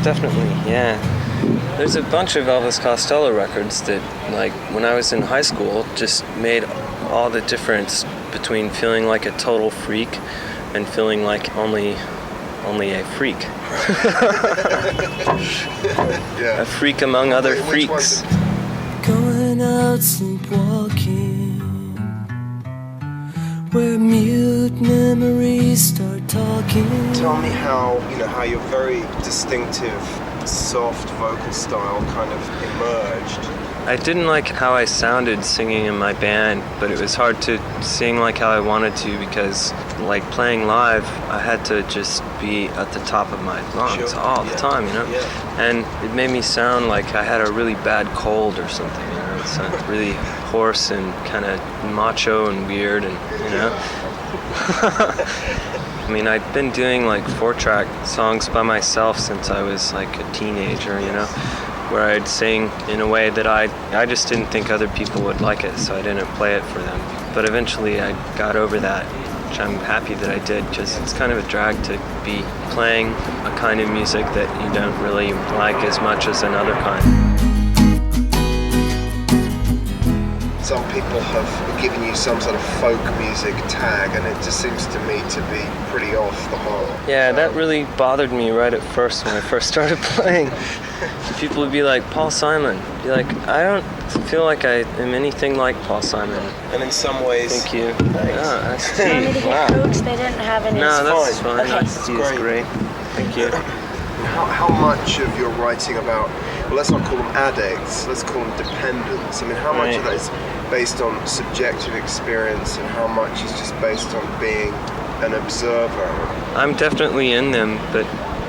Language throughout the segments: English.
definitely, yeah. There's a bunch of Elvis Costello records that, like, when I was in high school, just made all the difference between feeling like a total freak and feeling like only a freak. Yeah. A freak among other freaks. Going out sleepwalking, where mute memories start talking. Tell me how your very distinctive soft vocal style kind of emerged. I didn't like how I sounded singing in my band, but it was hard to sing like how I wanted to because, like, playing live, I had to just be at the top of my lungs all the time, you know? Yeah. And it made me sound like I had a really bad cold or something, you know? It sounded really hoarse and kind of macho and weird and, you know? I mean, I'd been doing, like, 4-track songs by myself since I was, like, a teenager, you know? Where I'd sing in a way that I just didn't think other people would like it, so I didn't play it for them. But eventually I got over that, which I'm happy that I did, because it's kind of a drag to be playing a kind of music that you don't really like as much as another kind. Some people have given you some sort of folk music tag, and it just seems to me to be pretty off the mark. Yeah, that really bothered me right at first when I first started playing. People would be like, Paul Simon. Be like, I don't feel like I am anything like Paul Simon. And in some ways... Thank you. Thanks. Yeah, that's Do you want me to get Coach? They didn't have any. No, that's fine. Okay. That's great. Thank you. How much of your writing about, well, let's not call them addicts, let's call them dependents. I mean, how much of that is based on subjective experience and how much is just based on being an observer? I'm definitely in them, but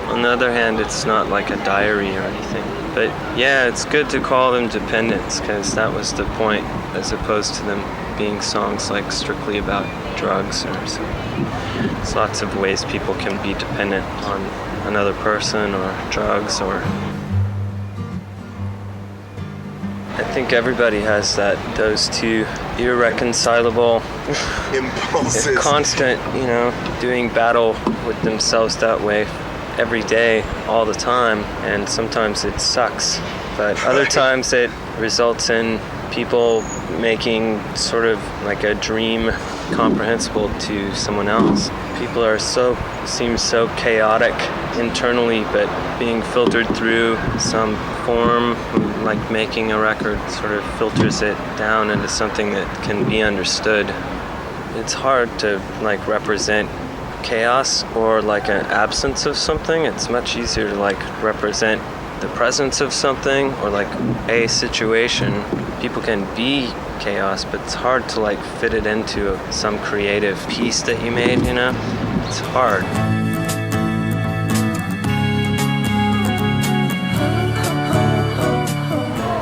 on the other hand, it's not like a diary or anything. But yeah, it's good to call them dependents, because that was the point, as opposed to them being songs like strictly about drugs or something. There's lots of ways people can be dependent on another person or drugs, or I think everybody has those two irreconcilable impulses, constant, doing battle with themselves that way every day, all the time, and sometimes it sucks, but other times it results in people making sort of like a dream comprehensible to someone else. People seem so chaotic internally, but being filtered through some form, like making a record sort of filters it down into something that can be understood. It's hard to like represent chaos or like an absence of something. It's much easier to like represent the presence of something or like a situation. People can be chaos, but it's hard to like fit it into some creative piece that you made, It's hard.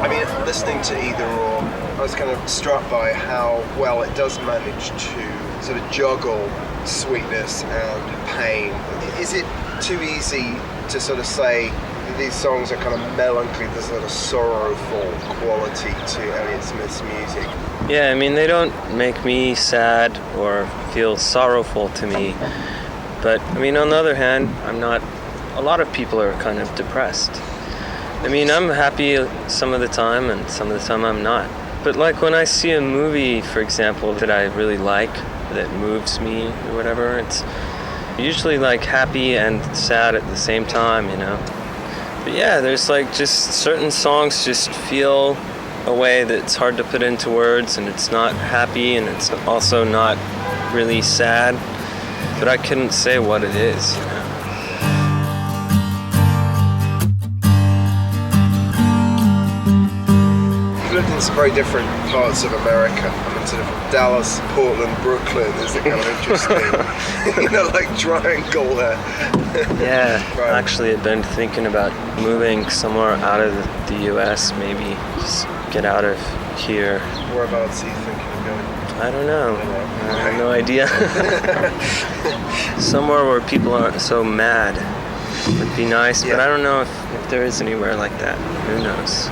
I mean, listening to Either Or, I was kind of struck by how well it does manage to sort of juggle sweetness and pain. Is it too easy to sort of say these songs are kind of melancholy, there's a sort of sorrowful quality to Elliott Smith's music? Yeah, I mean, they don't make me sad or feel sorrowful to me. But, I mean, on the other hand, a lot of people are kind of depressed. I mean, I'm happy some of the time and some of the time I'm not. But like when I see a movie, for example, that I really like, that moves me or whatever, it's usually like happy and sad at the same time, But yeah, there's like just certain songs just feel a way that's hard to put into words, and it's not happy and it's also not really sad, but I couldn't say what it is, You've lived in some very different parts of America. I mean, sort of Dallas, Portland, Brooklyn is a kind of interesting, like triangle there. Yeah, Right. Actually I've been thinking about moving somewhere out of the U.S., maybe just get out of here. Whereabouts are you thinking of going? I don't know. I have no idea. Somewhere where people aren't so mad would be nice, but I don't know if there is anywhere like that. Who knows?